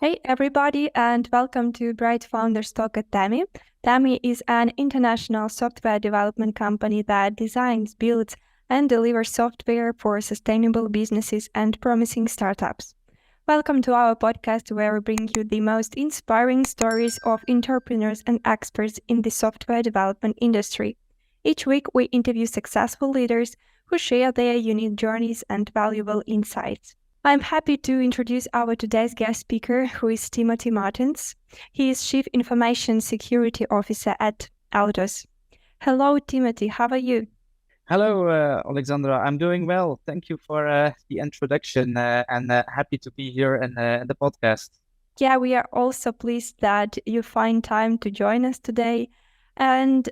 Hey everybody, and welcome to Bright Founders Talk at Tami. Tami is an international software development company that designs, builds, and delivers software for sustainable businesses and promising startups. Welcome to our podcast where we bring you the most inspiring stories of entrepreneurs and experts in the software development industry. Each week, we interview successful leaders who share their unique journeys and valuable insights. I'm happy to introduce our today's guest speaker, who is Timothy Martens. He is Chief Information Security Officer at Altos. Hello, Timothy. How are you? Hello, Alexandra. I'm doing well. Thank you for the introduction and happy to be here in the podcast. Yeah, we are also pleased that you find time to join us today. And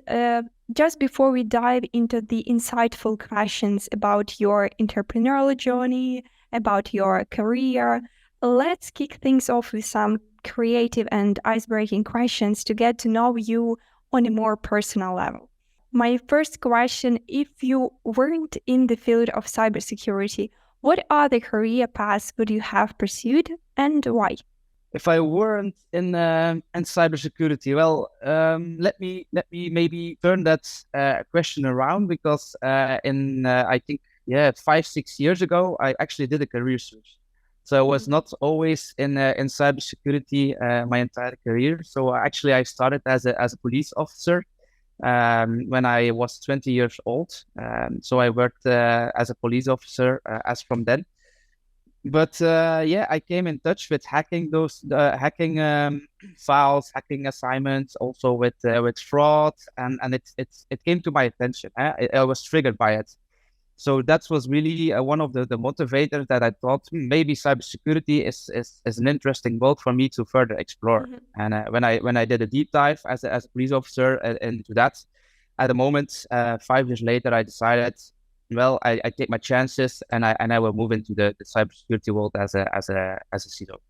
just before we dive into the insightful questions about your entrepreneurial journey, about your career, let's kick things off with some creative and icebreaking questions to get to know you on a more personal level. My first question, if you weren't in the field of cybersecurity, what other career paths would you have pursued and why? If I weren't in cybersecurity, well, let me maybe turn that question around because I think 5-6 years ago I actually did a career switch. So I was not always in cybersecurity my entire career. So actually I started as a police officer when I was 20 years old. So I worked as a police officer as from then. But I came in touch with hacking files, hacking assignments, also with fraud, and it came to my attention. I was triggered by it. So that was really one of the motivators that I thought maybe cybersecurity is an interesting world for me to further explore. Mhm. And when I did a deep dive as a police officer into that, at the moment 5 years later, I decided, well, I take my chances and I will move into the cybersecurity world as a CISO.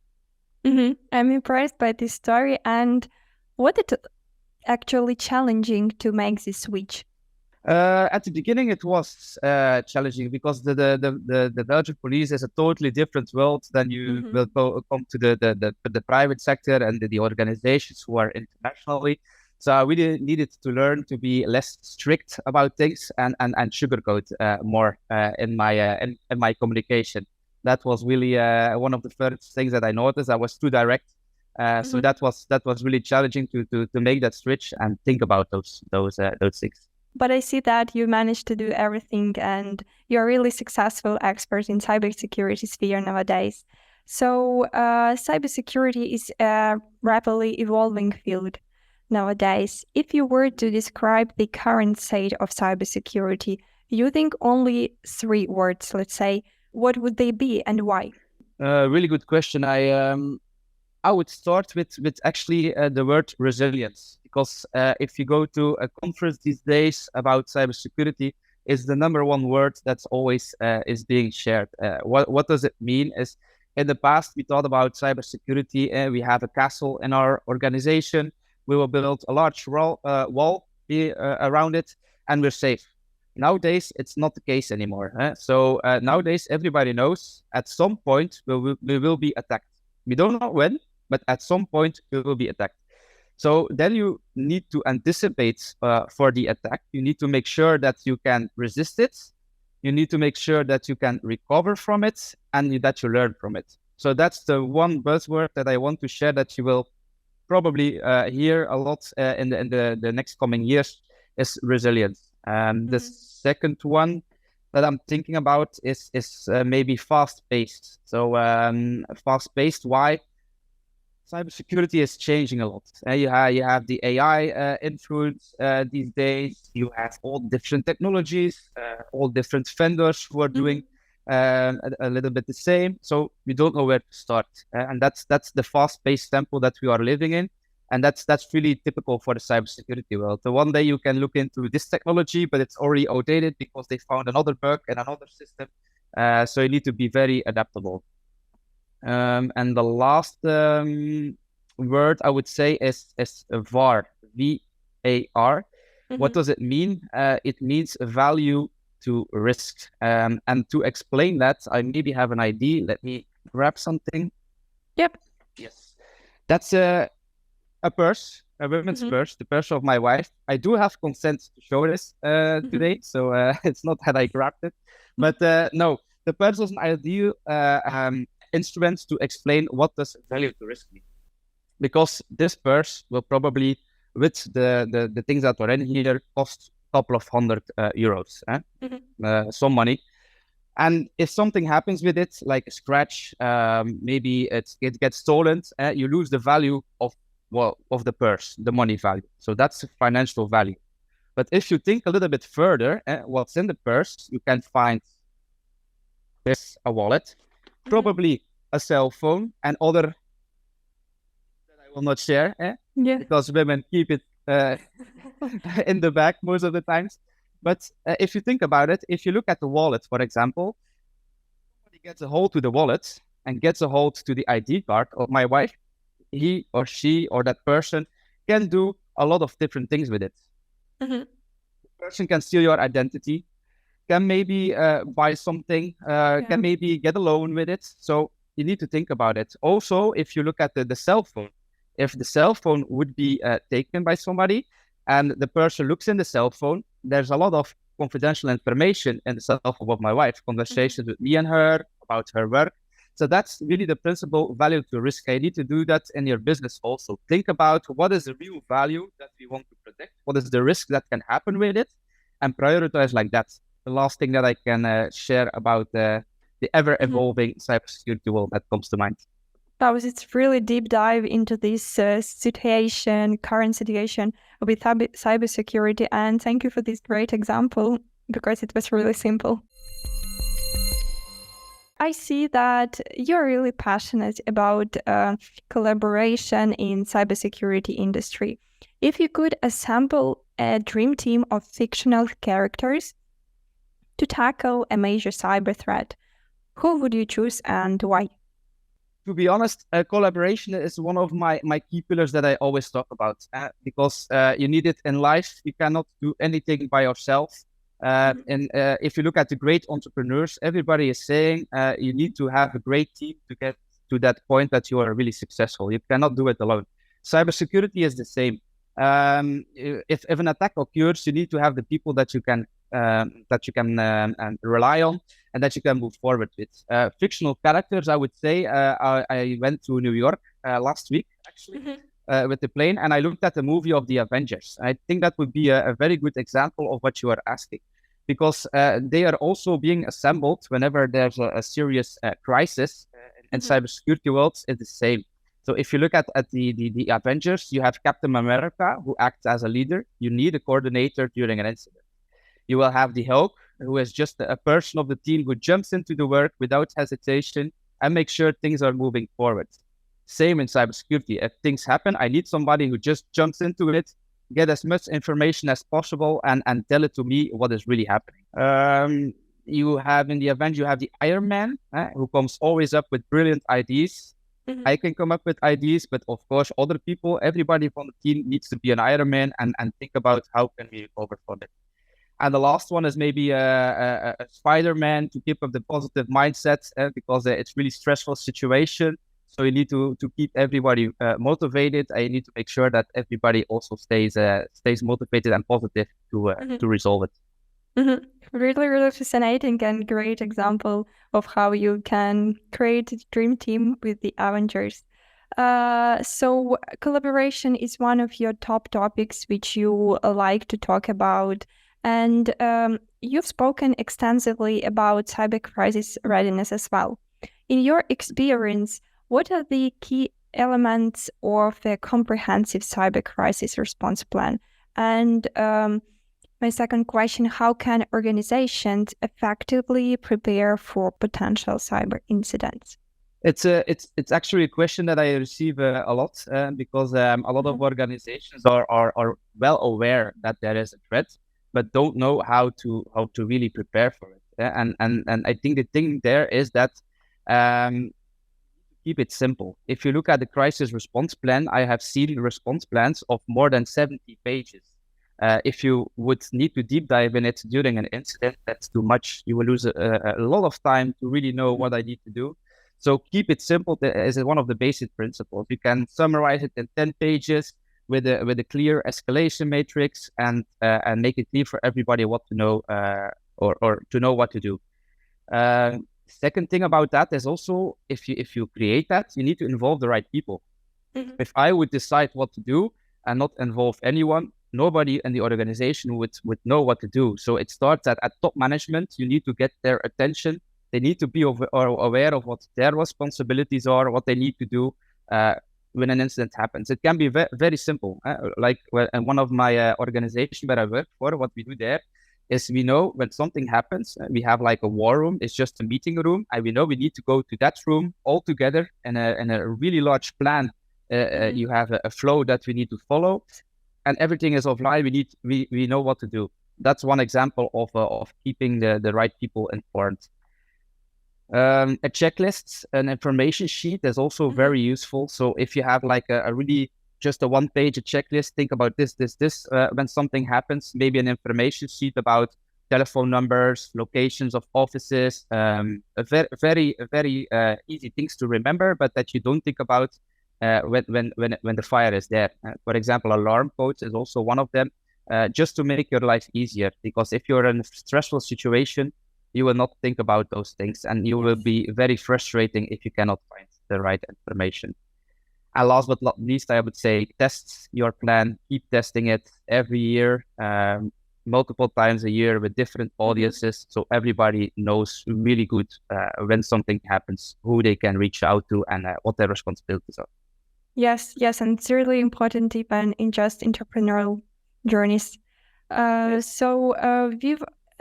I'm impressed by this story. And what it actually challenging to make this switch? At the beginning, it was challenging because the Belgian police is a totally different world than you will come to the private sector and the organizations who are internationally. So I really needed to learn to be less strict about things and sugarcoat more in my communication. That was really one of the first things that I noticed. I was too direct. So that was really challenging to make that switch and think about those things. But I see that you managed to do everything and you're a really successful expert in cybersecurity sphere nowadays. So cybersecurity is a rapidly evolving field nowadays. If you were to describe the current state of cybersecurity using only 3 words, let's say, what would they be and why? Really good question. I would start with actually the word resilience, because if you go to a conference these days about cybersecurity, is the number one word that's always is being shared. What does it mean? Is in the past we thought about cybersecurity and we have a castle in our organization. We will build a large wall around it, and we're safe. Nowadays, it's not the case anymore. So nowadays, everybody knows at some point we will be attacked. We don't know when, but at some point we will be attacked. So then you need to anticipate for the attack. You need to make sure that you can resist it. You need to make sure that you can recover from it and that you learn from it. So that's the one buzzword that I want to share that you will probably hear a lot in the next coming years is resilience. The second one that I'm thinking about is maybe fast-paced. So fast-paced, why? Cybersecurity is changing a lot. You have the AI influence these days. You have all different technologies, all different vendors who are doing a little bit the same. So we don't know where to start. And that's the fast-paced tempo that we are living in. And that's really typical for the cybersecurity world. So one day you can look into this technology, but it's already outdated because they found another bug in another system. So you need to be very adaptable. And the last word I would say is VAR, VAR. What does it mean? It means value to risk. And to explain that, I maybe have an idea. Let me grab something. Yep. Yes, that's a purse, a women's purse, the purse of my wife. I do have consent to show this today, so it's not that I grabbed it. But no, the purse is an ideal instrument to explain what does value to risk mean. Because this purse will probably, with the things that are in here, cost a couple of hundred euros, some money. And if something happens with it, like a scratch, maybe it gets stolen, you lose the value of the purse, the money value. So that's financial value. But if you think a little bit further, what's in the purse, you can find this, a wallet, probably a cell phone, and other that I will not share, because women keep it in the bag most of the times. But if you think about it, if you look at the wallet, for example, somebody gets a hold to the wallet and gets a hold to the ID card of my wife, he or she or that person can do a lot of different things with it. The person can steal your identity, can maybe buy something, can maybe get a loan with it. So you need to think about it. Also, if you look at the cell phone, if the cell phone would be taken by somebody and the person looks in the cell phone, there's a lot of confidential information in the cell phone of my wife, conversations with me and her about her work. So that's really the principal value to risk. You need to do that in your business also. Think about what is the real value that we want to protect, what is the risk that can happen with it, and prioritize like that. The last thing that I can share about the ever-evolving cybersecurity world that comes to mind. That was it's really deep dive into this current situation with cybersecurity, and thank you for this great example because it was really simple. I see that you're really passionate about collaboration in cybersecurity industry. If you could assemble a dream team of fictional characters to tackle a major cyber threat, who would you choose and why? To be honest, collaboration is one of my key pillars that I always talk about because you need it in life. You cannot do anything by yourself. And if you look at the great entrepreneurs, everybody is saying you need to have a great team to get to that point that you are really successful. You cannot do it alone. Cybersecurity is the same. If an attack occurs, you need to have the people that you can rely on and that you can move forward with. Fictional characters, I would say. I went to New York last week, actually. With the plane, and I looked at the movie of the Avengers. I think that would be a very good example of what you are asking, because they are also being assembled whenever there's a serious crisis. In cybersecurity worlds, it's the same. So if you look at the Avengers, you have Captain America, who acts as a leader. You need a coordinator during an incident. You will have the Hulk, who is just a person of the team who jumps into the work without hesitation and makes sure things are moving forward. Same in cybersecurity. If things happen, I need somebody who just jumps into it, get as much information as possible, and tell it to me what is really happening. You have in the Avengers, you have the Iron Man, who comes always up with brilliant ideas. I can come up with ideas, but of course, other people, everybody from the team needs to be an Iron Man and think about how can we recover from it. And the last one is maybe a Spider-Man to keep up the positive mindset because it's really stressful situation. So you need to keep everybody motivated. And you need to make sure that everybody also stays motivated and positive to resolve it. Really, really fascinating and great example of how you can create a dream team with the Avengers. So collaboration is one of your top topics which you like to talk about. And you've spoken extensively about cyber crisis readiness as well. In your experience, what are the key elements of a comprehensive cyber crisis response plan? And my second question, how can organizations effectively prepare for potential cyber incidents? It's actually a question that I receive a lot because a lot of organizations are well aware that there is a threat, but don't know how to really prepare for it. And I think the thing there is that keep it simple. If you look at the crisis response plan, I have seen response plans of more than 70 pages. If you would need to deep dive in it during an incident, that's too much. You will lose a lot of time to really know what I need to do. So keep it simple is one of the basic principles. You can summarize it in 10 pages with a clear escalation matrix and make it clear for everybody what to know or to know what to do. Second thing about that is also if you create that, you need to involve the right people. Mhm. If I would decide what to do and not involve anyone, nobody in the organization would know what to do. So it starts at top management. You need to get their attention. They need to be aware of what their responsibilities are, what they need to do when an incident happens. It can be very simple. Like in one of my organizations where I work for, what we do there is we know when something happens, we have like a war room. It's just a meeting room, and we know we need to go to that room all together in a really large plan. You have a flow that we need to follow, and everything is offline. We know what to do. That's one example of keeping the right people informed. A checklist, an information sheet is also very useful. So if you have like a really just a one-page checklist, think about this. When something happens, maybe an information sheet about telephone numbers, locations of offices, very easy things to remember, but that you don't think about when the fire is there. For example, alarm codes is also one of them, just to make your life easier. Because if you're in a stressful situation, you will not think about those things, and you will be very frustrating if you cannot find the right information. And last but not least, I would say test your plan, keep testing it every year, multiple times a year with different audiences, so everybody knows really good when something happens, who they can reach out to, and what their responsibilities are. Yes, and it's really important even in just entrepreneurial journeys.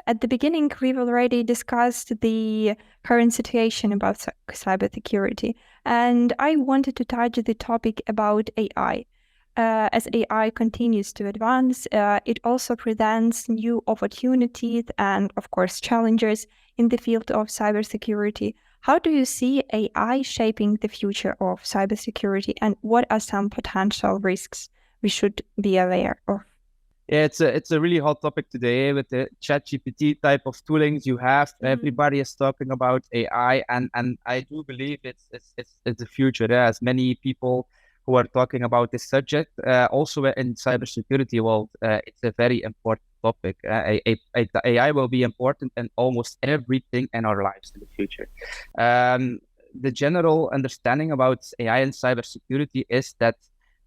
At the beginning, we've already discussed the current situation about cybersecurity, and I wanted to touch the topic about AI. As AI continues to advance, it also presents new opportunities and, of course, challenges in the field of cybersecurity. How do you see AI shaping the future of cybersecurity, and what are some potential risks we should be aware of? Yeah, it's a really hot topic today with the ChatGPT type of toolings you have. Everybody is talking about AI, and I do believe it's the future. There's many people who are talking about this subject. Also in cybersecurity world, it's a very important topic. AI will be important in almost everything in our lives in the future. The general understanding about AI and cybersecurity is that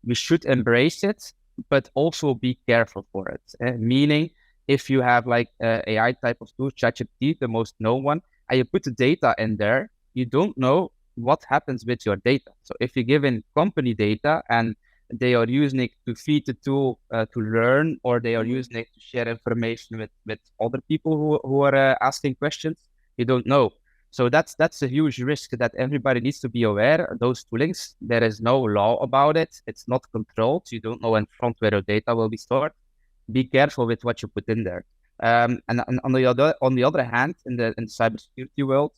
we should embrace it, but also be careful for it. Meaning, if you have like AI type of tool, ChatGPT, the most known one, and you put the data in there, you don't know what happens with your data. So if you give in company data and they are using it to feed the tool to learn, or they are using it to share information with other people who are asking questions, you don't know. So that's a huge risk that everybody needs to be aware. Those toolings, there is no law about it. It's not controlled. You don't know in front where your data will be stored. Be careful with what you put in there. And on the other hand, in the cybersecurity world,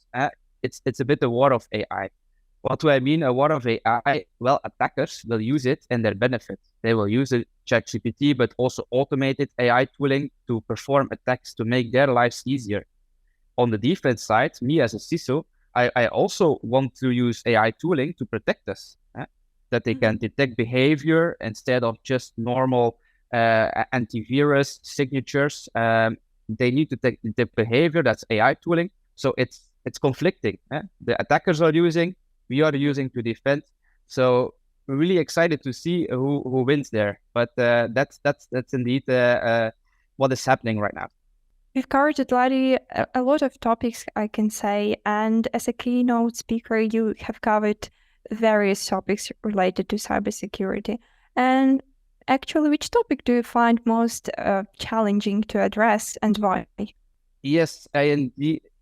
it's a bit a war of AI. What do I mean? A war of AI? Well, attackers will use it in their benefit. They will use a ChatGPT, but also automated AI tooling to perform attacks to make their lives easier. On the defense side, me as a CISO, I also want to use AI tooling to protect us, that they can detect behavior instead of just normal antivirus signatures. They need to detect behavior. That's AI tooling. So it's conflicting. The attackers are using, we are using to defend. So we're really excited to see who wins there. But that's indeed what is happening right now. We've covered a lot of topics, I can say, and as a keynote speaker, you have covered various topics related to cybersecurity. And actually, which topic do you find most challenging to address, and why? Yes, I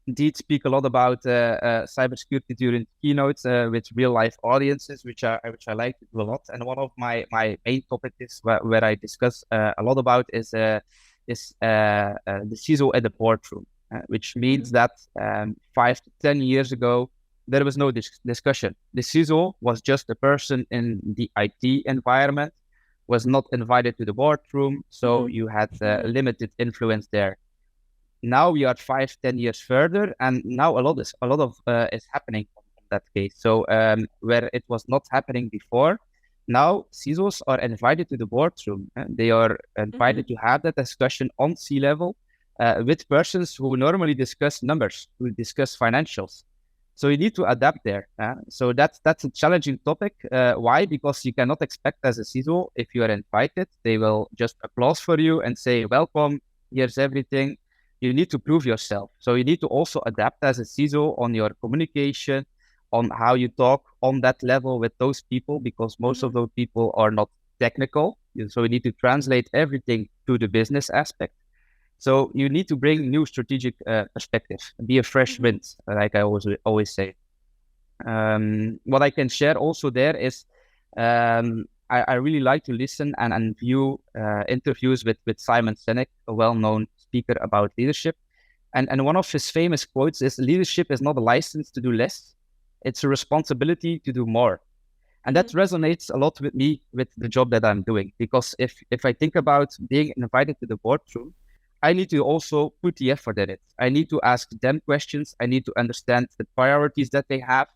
indeed speak a lot about cybersecurity during keynotes with real life audiences, which I like to do a lot. And one of my main topics where I discuss a lot about is the CISO at the boardroom, which means that 5 to 10 years ago, there was no discussion. The CISO was just a person in the IT environment, was not invited to the boardroom, so you had limited influence there. Now we are 5, 10 years further, and now a lot is happening from that case. So where it was not happening before, now CISOs are invited to the boardroom, and they are invited to have that discussion on C-level with persons who normally discuss numbers, who discuss financials. So you need to adapt there. So that's a challenging topic. Why? Because you cannot expect as a CISO, if you are invited, they will just applause for you and say, welcome, here's everything. You need to prove yourself. So you need to also adapt as a CISO on your communication, on how you talk on that level with those people, because most of those people are not technical. So you need to translate everything to the business aspect. So you need to bring new strategic perspective, be a fresh wind, like I always say. What I can share also there is I really like to listen and view interviews with Simon Sinek, a well-known speaker about leadership. And one of his famous quotes is, leadership is not a license to do less, it's a responsibility to do more. And that resonates a lot with me, with the job that I'm doing, because if I think about being invited to the boardroom, I need to also put the effort in it. I need to ask them questions. I need to understand the priorities that they have,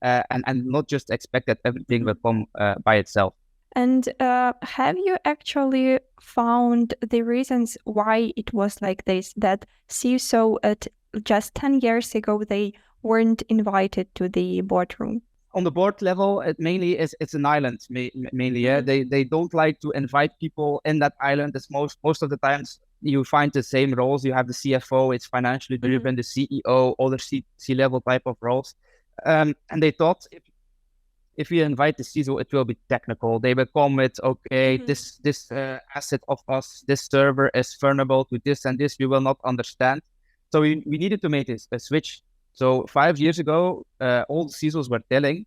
and not just expect that everything will come by itself. And have you actually found the reasons why it was like this, that CISO at just 10 years ago, they weren't invited to the boardroom? On the board level, it's an island mainly. Yeah, they don't like to invite people in that island. It's most of the times you find the same roles. You have the CFO, it's financially driven, the CEO, other C-level type of roles. And they thought if we invite the CISO, it will be technical. They will come with, okay, this asset of us, this server is vulnerable to this and this, we will not understand. So we needed to make a switch. So 5 years ago, all the CISOs were telling,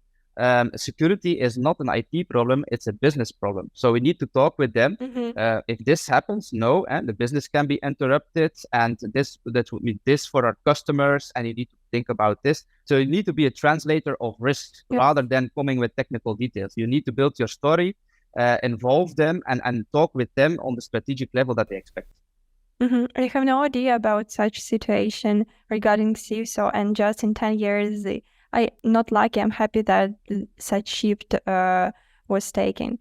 security is not an IT problem, it's a business problem. So we need to talk with them. If this happens, no, and the business can be interrupted, and that would be this for our customers, and you need to think about this. So you need to be a translator of risks rather than coming with technical details. You need to build your story, involve them, and talk with them on the strategic level that they expect. I have no idea about such situation regarding CISO, and just in 10 years, I'm not lucky. I'm happy that such shift was taken.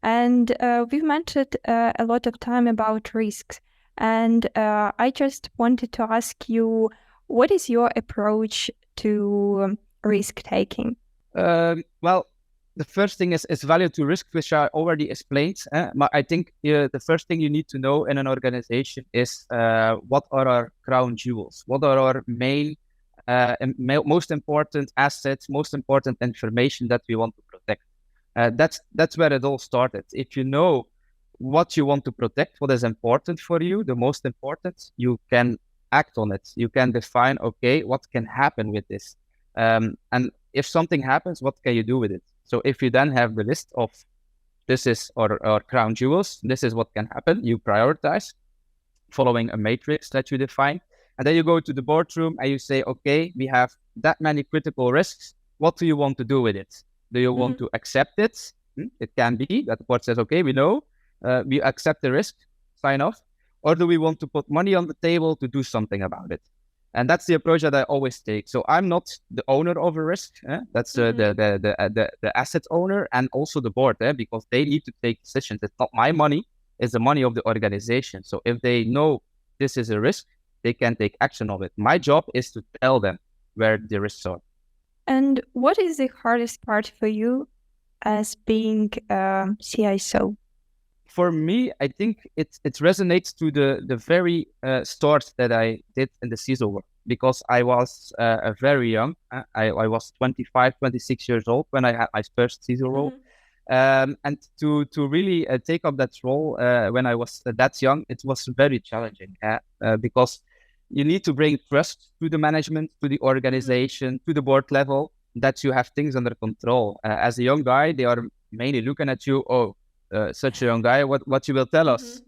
And we've mentioned a lot of time about risks. And I just wanted to ask you, what is your approach to risk taking? Well, the first thing is value to risk, which I already explained. But I think the first thing you need to know in an organization is what are our crown jewels? What are our main, most important assets, most important information that we want to protect? That's where it all started. If you know what you want to protect, what is important for you, the most important, you can act on it. You can define, okay, what can happen with this? And if something happens, what can you do with it? So if you then have the list of this is our crown jewels, this is what can happen, you prioritize following a matrix that you define. And then you go to the boardroom and you say, okay, we have that many critical risks. What do you want to do with it? Do you want to accept it? It can be that the board says, okay, we know, we accept the risk, sign off. Or do we want to put money on the table to do something about it? And that's the approach that I always take. So I'm not the owner of a risk. That's the asset owner and also the board, because they need to take decisions. It's not my money, it's the money of the organization. So if they know this is a risk, they can take action of it. My job is to tell them where the risks are. And what is the hardest part for you as being CISO? For me, I think it resonates to the very start that I did in the CISO work, because I was very young. I was 25, 26 years old when I had my first CISO role. And to really take up that role when I was that young, it was very challenging because you need to bring trust to the management, to the organization, to the board level, that you have things under control. As a young guy, they are mainly looking at you, such a young guy, what you will tell us?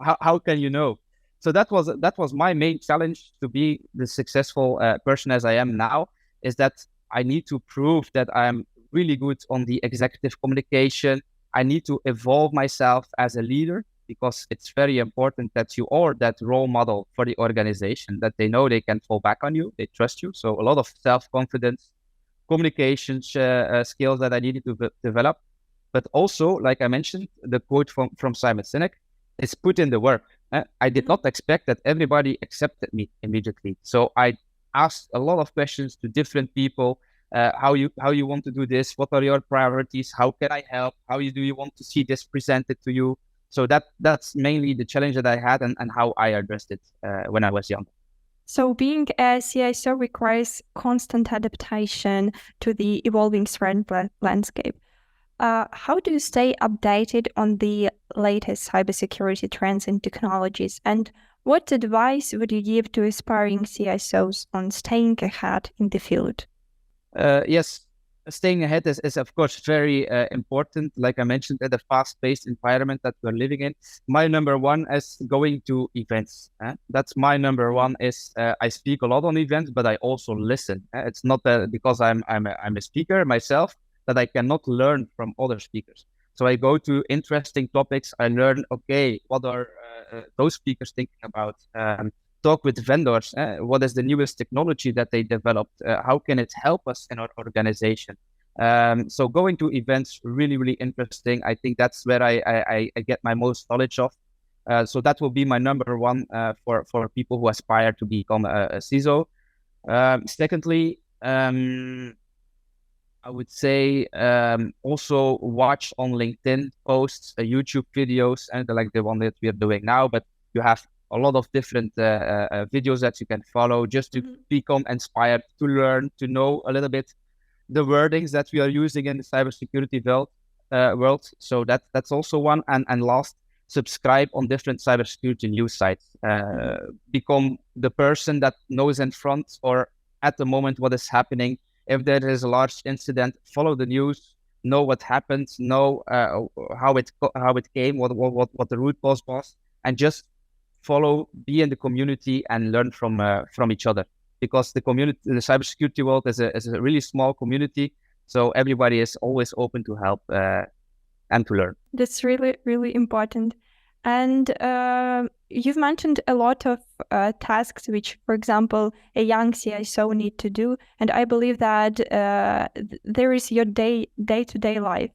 How can you know? So that was my main challenge to be the successful person as I am now, is that I need to prove that I'm really good on the executive communication. I need to evolve myself as a leader, because it's very important that you are that role model for the organization, that they know they can fall back on you, they trust you. So a lot of self-confidence, communications skills that I needed to develop. But also, like I mentioned, the quote from Simon Sinek is put in the work. I did not expect that everybody accepted me immediately. So I asked a lot of questions to different people. How you want to do this? What are your priorities? How can I help? Do you want to see this presented to you? So that's mainly the challenge that I had and how I addressed it when I was young. So being a CISO requires constant adaptation to the evolving threat landscape. How do you stay updated on the latest cybersecurity trends and technologies? And what advice would you give to aspiring CISOs on staying ahead in the field? Yes, staying ahead is of course very important. Like I mentioned, at the fast-paced environment that we're living in, my number one is going to events. That's my number one. Is I speak a lot on events, but I also listen. It's not because I'm a speaker myself that I cannot learn from other speakers. So I go to interesting topics. I learn, okay, what are those speakers thinking about? Talk with vendors. What is the newest technology that they developed? How can it help us in our organization? So going to events, really, really interesting. I think that's where I get my most knowledge of. So that will be my number one for people who aspire to become a CISO. Secondly, I would say also watch on LinkedIn posts, YouTube videos, and like the one that we are doing now. But you have a lot of different videos that you can follow just to become inspired, to learn, to know a little bit the wordings that we are using in the cybersecurity world. So that's also one. And last, subscribe on different cybersecurity news sites. Become the person that knows in front or at the moment what is happening. If there is a large incident, follow the news, know what happened, know how it came, what the root cause was, and just follow, be in the community and learn from each other. Because the cybersecurity world is a really small community, so everybody is always open to help and to learn. That's really, really important. And you've mentioned a lot of tasks which, for example, a young CISO need to do. And I believe that there is your day-to-day life.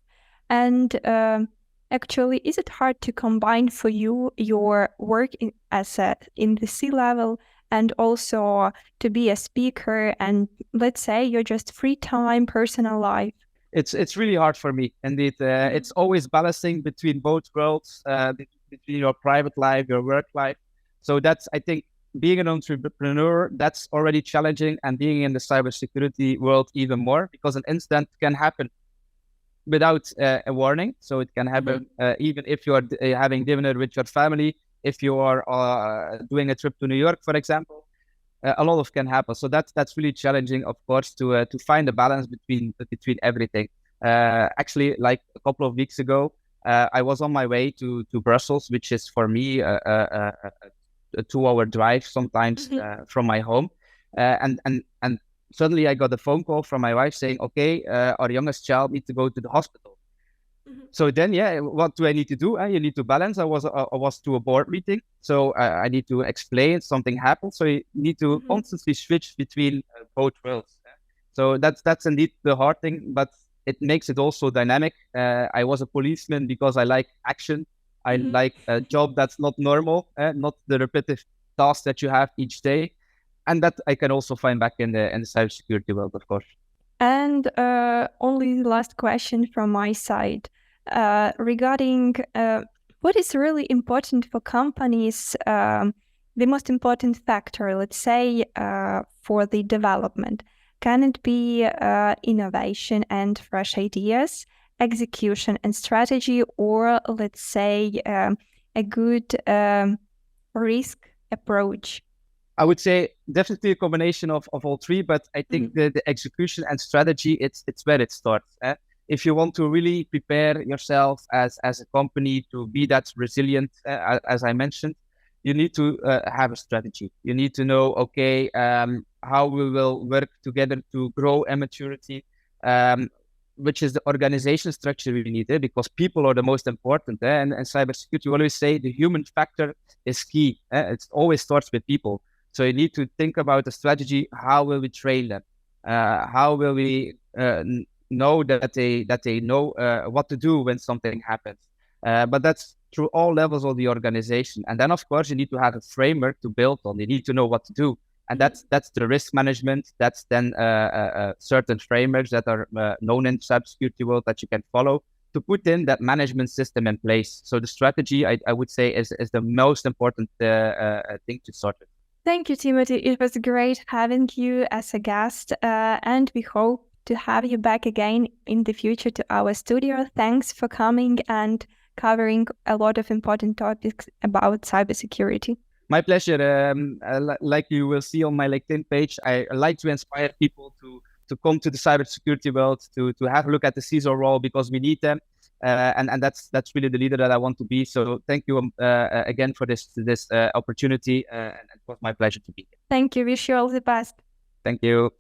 And actually, is it hard to combine for you your work in the C-level and also to be a speaker and, let's say, your just free time, personal life? It's really hard for me. Indeed, it's always balancing between both worlds, between your private life, your work life. So that's, I think, being an entrepreneur, that's already challenging, and being in the cybersecurity world even more, because an incident can happen without a warning. So it can happen even if you are having dinner with your family, if you are doing a trip to New York, for example. A lot of can happen. So that's really challenging, of course, to find a balance between everything. Actually, like a couple of weeks ago, I was on my way to Brussels, which is for me a 2-hour drive sometimes from my home, and suddenly I got a phone call from my wife saying, "Okay, our youngest child needs to go to the hospital." So then, what do I need to do? You need to balance. I was to a board meeting, so I need to explain something happened. So you need to constantly switch between both worlds. So that's indeed the hard thing, but it makes it also dynamic. I was a policeman because I like action. I like a job that's not normal, not the repetitive tasks that you have each day, and that I can also find back in the cybersecurity world, of course. And only last question from my side regarding what is really important for companies, the most important factor, let's say, for the development. Can it be innovation and fresh ideas, execution and strategy, or let's say a good risk approach? I would say definitely a combination of all three, but I think the execution and strategy, it's where it starts. If you want to really prepare yourself as a company to be that resilient, as I mentioned, you need to have a strategy. You need to know, okay, how we will work together to grow maturity. which is the organization structure we need, because people are the most important. And cybersecurity, we always say the human factor is key. It always starts with people. So you need to think about the strategy. How will we train them? How will we know that they know what to do when something happens? But that's through all levels of the organization. And then, of course, you need to have a framework to build on. You need to know what to do. And that's the risk management. That's then certain frameworks that are known in cybersecurity world that you can follow to put in that management system in place. So the strategy, I would say, is the most important thing to start with. Thank you, Timothy. It was great having you as a guest, and we hope to have you back again in the future to our studio. Thanks for coming and covering a lot of important topics about cybersecurity. My pleasure. Like you will see on my LinkedIn page, I like to inspire people to come to the cybersecurity world, to have a look at the CISO role, because we need them. And that's really the leader that I want to be. So thank you again for this opportunity. And it was my pleasure to be here. Thank you. Wish you all the best. Thank you.